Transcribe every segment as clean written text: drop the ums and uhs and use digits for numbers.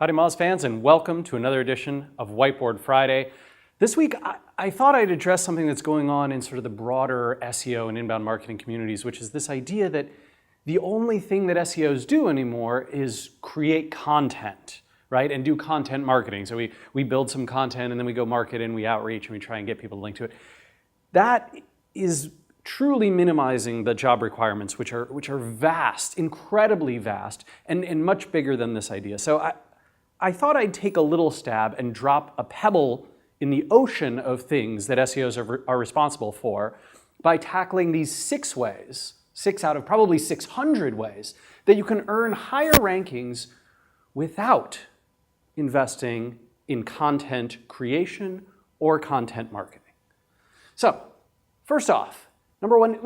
Howdy Moz fans, and welcome to another edition of Whiteboard Friday. This week I thought I'd address something that's going on in sort of the broader SEO and inbound marketing communities, which is this idea that the only thing that SEOs do anymore is create content, right? And do content marketing. So we build some content and then we go market and we outreach and we try and get people to link to it. That is truly minimizing the job requirements, which are vast, incredibly vast, and much bigger than this idea. So I thought I'd take a little stab and drop a pebble in the ocean of things that SEOs are responsible for by tackling these 6 ways, 6 out of probably 600 ways, that you can earn higher rankings without investing in content creation or content marketing. So, first off, number 1,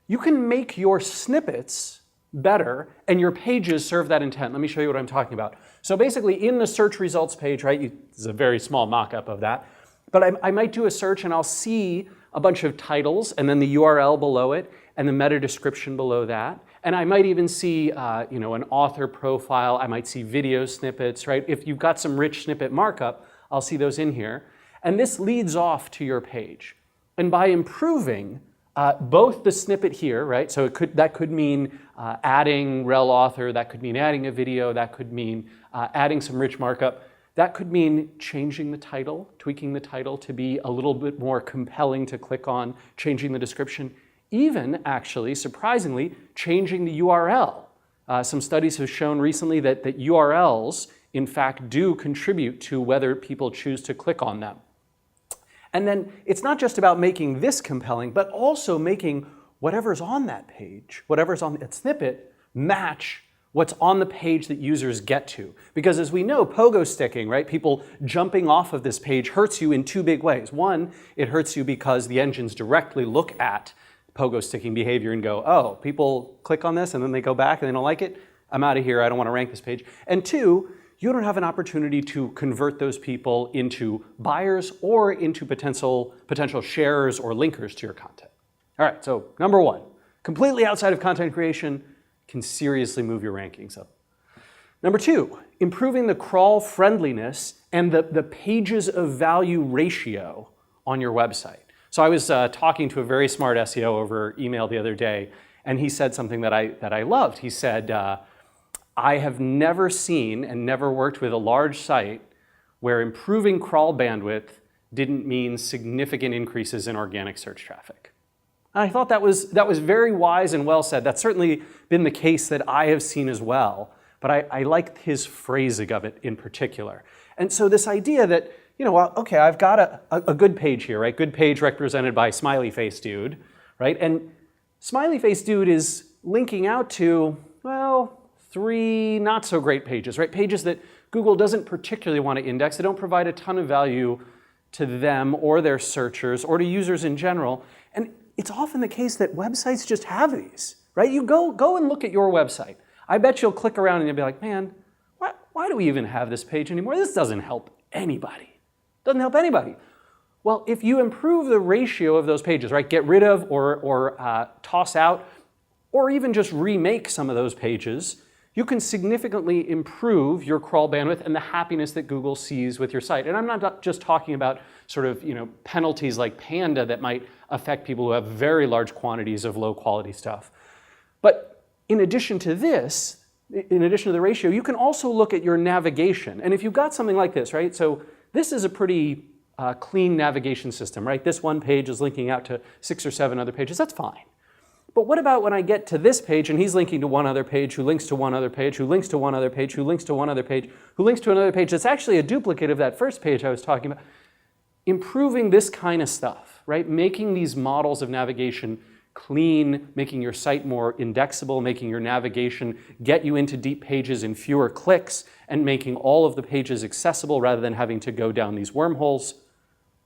you can make your snippets better and your pages serve that intent. Let me show you what I'm talking about. So basically in the search results page, right, this is a very small mock-up of that, but I might do a search and I'll see a bunch of titles and then the URL below it and the meta description below that. And I might even see an author profile. I might see video snippets, right? If you've got some rich snippet markup, I'll see those in here. And this leads off to your page. And by improving both the snippet here, right? So that could mean adding rel author, that could mean adding a video, that could mean adding some rich markup. That could mean changing the title, tweaking the title to be a little bit more compelling to click on, changing the description, even actually, surprisingly, changing the URL. Some studies have shown recently that URLs, in fact, do contribute to whether people choose to click on them. And then it's not just about making this compelling, but also making whatever's on that page, whatever's on that snippet, match what's on the page that users get to. Because as we know, pogo sticking, right, people jumping off of this page hurts you in 2 big ways. One, it hurts you because the engines directly look at pogo sticking behavior and go, oh, people click on this and then they go back and they don't like it. I'm out of here, I don't want to rank this page. And 2, you don't have an opportunity to convert those people into buyers or into potential sharers or linkers to your content. All right, so number 1, completely outside of content creation can seriously move your rankings up. Number 2, improving the crawl friendliness and the pages of value ratio on your website. So I was talking to a very smart SEO over email the other day, and he said something that I loved. He said, I have never seen and never worked with a large site where improving crawl bandwidth didn't mean significant increases in organic search traffic. And I thought that was very wise and well said. That's certainly been the case that I have seen as well, but I liked his phrasing of it in particular. And so this idea that, well, okay, I've got a good page here, right? Good page represented by Smiley Face Dude, right? And Smiley Face Dude is linking out to, well, 3 not so great pages, right? Pages that Google doesn't particularly want to index. They don't provide a ton of value to them or their searchers or to users in general. And it's often the case that websites just have these, right? You go and look at your website. I bet you'll click around and you'll be like, man, why do we even have this page anymore? This doesn't help anybody. Doesn't help anybody. Well, if you improve the ratio of those pages, right? Get rid of or toss out or even just remake some of those pages, you can significantly improve your crawl bandwidth and the happiness that Google sees with your site. And I'm not just talking about sort of penalties like Panda that might affect people who have very large quantities of low quality stuff. But in addition to this, in addition to the ratio, you can also look at your navigation. And if you've got something like this, right? So this is a pretty clean navigation system, right? This one page is linking out to 6 or 7 other pages. That's fine. But what about when I get to this page and he's linking to one other page, who links to one other page, who links to one other page, who links to one other page, who links to another page that's actually a duplicate of that first page I was talking about. Improving this kind of stuff, right? Making these models of navigation clean, making your site more indexable, making your navigation get you into deep pages in fewer clicks, and making all of the pages accessible rather than having to go down these wormholes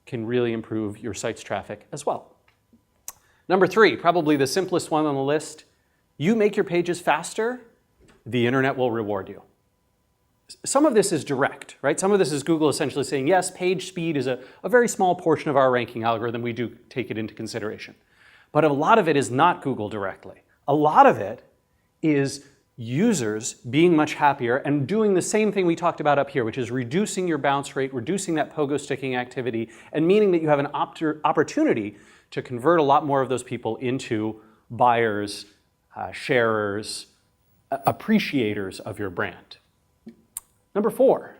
can really improve your site's traffic as well. Number 3, probably the simplest one on the list, you make your pages faster, the internet will reward you. Some of this is direct, right? Some of this is Google essentially saying, yes, page speed is a very small portion of our ranking algorithm. We do take it into consideration. But a lot of it is not Google directly. A lot of it is users being much happier and doing the same thing we talked about up here, which is reducing your bounce rate, reducing that pogo sticking activity, and meaning that you have an opportunity to convert a lot more of those people into buyers, sharers, appreciators of your brand. Number 4,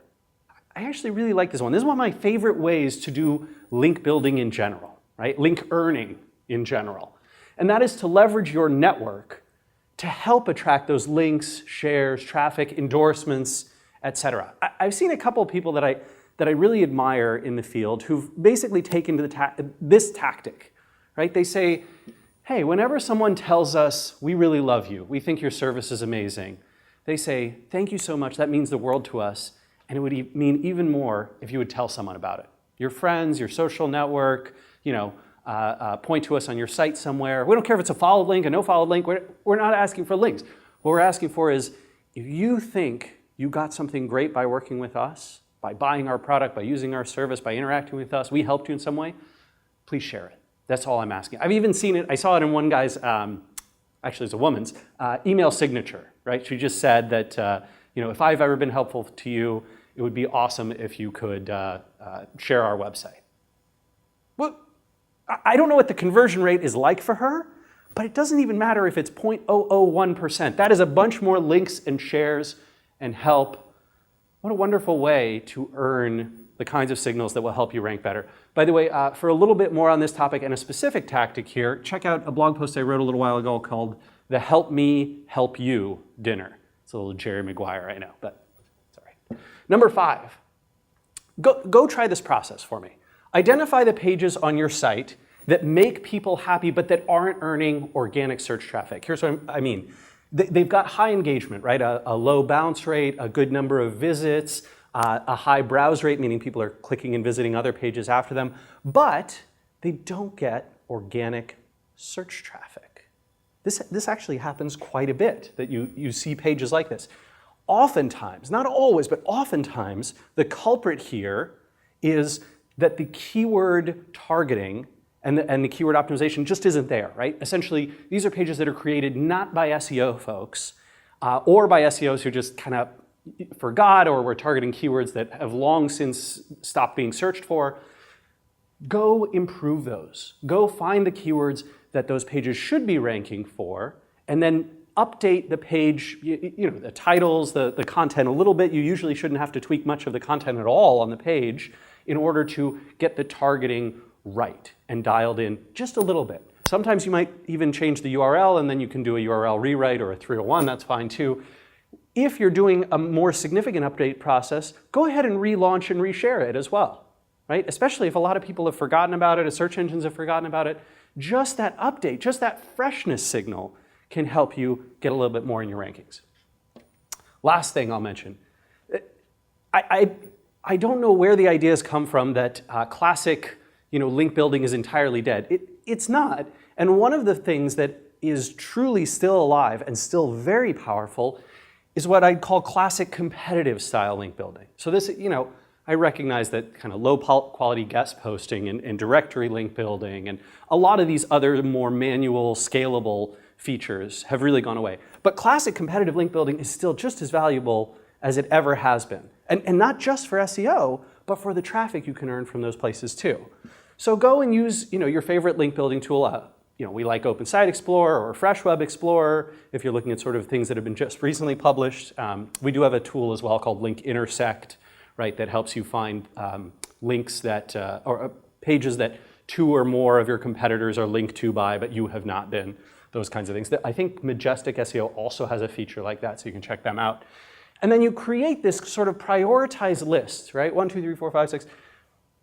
I actually really like this one. This is one of my favorite ways to do link building in general, right? Link earning in general. And that is to leverage your network to help attract those links, shares, traffic, endorsements, etc. I've seen a couple of people that I really admire in the field who've basically taken to this tactic, right? They say, hey, whenever someone tells us, we really love you, we think your service is amazing, they say, thank you so much, that means the world to us, and it would mean even more if you would tell someone about it. Your friends, your social network, point to us on your site somewhere. We don't care if it's a followed link, a no followed link. We're not asking for links. What we're asking for is, if you think you got something great by working with us, by buying our product, by using our service, by interacting with us, we helped you in some way, please share it. That's all I'm asking. I've even seen it, I saw it in one guy's, actually it's a woman's, email signature, right? She just said that, if I've ever been helpful to you, it would be awesome if you could share our website. Well, I don't know what the conversion rate is like for her, but it doesn't even matter if it's 0.001%. That is a bunch more links and shares and help. What a wonderful way to earn the kinds of signals that will help you rank better. By the way, for a little bit more on this topic and a specific tactic here, check out a blog post I wrote a little while ago called the Help Me, Help You Dinner. It's a little Jerry Maguire, I know, but sorry. Number 5, go try this process for me. Identify the pages on your site that make people happy but that aren't earning organic search traffic. Here's what I mean. They've got high engagement, right? A low bounce rate, a good number of visits, a high browse rate, meaning people are clicking and visiting other pages after them, but they don't get organic search traffic. This actually happens quite a bit, that you see pages like this. Oftentimes, not always, but oftentimes, the culprit here is that the keyword targeting and the keyword optimization just isn't there, right? Essentially, these are pages that are created not by SEO folks or by SEOs who just kind of forgot or were targeting keywords that have long since stopped being searched for. Go improve those. Go find the keywords that those pages should be ranking for, and then update the page, the titles, the content a little bit. You usually shouldn't have to tweak much of the content at all on the page in order to get the targeting right and dialed in just a little bit. Sometimes you might even change the URL and then you can do a URL rewrite or a 301, that's fine too. If you're doing a more significant update process, go ahead and relaunch and reshare it as well, right? Especially if a lot of people have forgotten about it, if search engines have forgotten about it, just that update, just that freshness signal can help you get a little bit more in your rankings. Last thing I'll mention, I don't know where the ideas come from that classic link building is entirely dead. It's not. And one of the things that is truly still alive and still very powerful is what I'd call classic competitive style link building. So this, I recognize that kind of low quality guest posting and directory link building and a lot of these other more manual, scalable features have really gone away. But classic competitive link building is still just as valuable as it ever has been. And not just for SEO, but for the traffic you can earn from those places too. So go and use your favorite link building tool. We like Open Site Explorer or Fresh Web Explorer if you're looking at sort of things that have been just recently published. We do have a tool as well called Link Intersect, right, that helps you find links that, or pages that 2 or more of your competitors are linked to by, but you have not been, those kinds of things. I think Majestic SEO also has a feature like that, so you can check them out. And then you create this sort of prioritized list, right? 1, 2, 3, 4, 5, 6,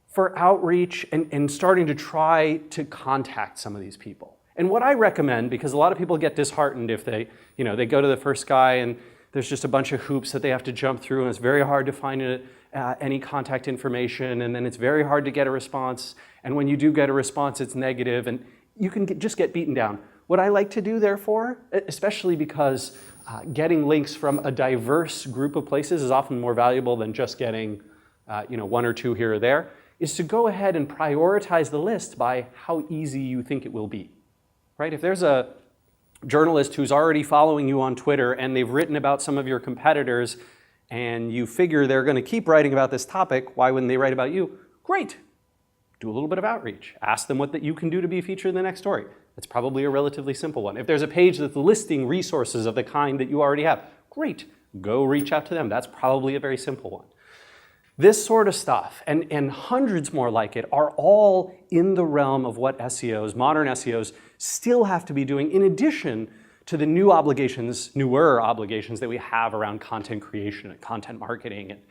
for outreach and starting to try to contact some of these people. And what I recommend, because a lot of people get disheartened if they go to the first guy and there's just a bunch of hoops that they have to jump through and it's very hard to find any contact information, and then it's very hard to get a response. And when you do get a response, it's negative and you can just get beaten down. What I like to do, therefore, especially because getting links from a diverse group of places is often more valuable than just getting 1 or 2 here or there, is to go ahead and prioritize the list by how easy you think it will be, right? If there's a journalist who's already following you on Twitter and they've written about some of your competitors and you figure they're going to keep writing about this topic, why wouldn't they write about you? Great. Do a little bit of outreach. Ask them what that you can do to be featured in the next story. It's probably a relatively simple one. If there's a page that's listing resources of the kind that you already have, great. Go reach out to them. That's probably a very simple one. This sort of stuff, and hundreds more like it, are all in the realm of what SEOs, modern SEOs, still have to be doing in addition to the newer obligations that we have around content creation and content marketing and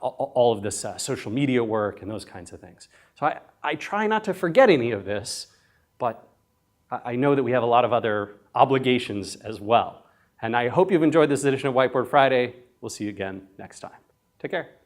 all of this social media work and those kinds of things. So I try not to forget any of this, but I know that we have a lot of other obligations as well. And I hope you've enjoyed this edition of Whiteboard Friday. We'll see you again next time. Take care.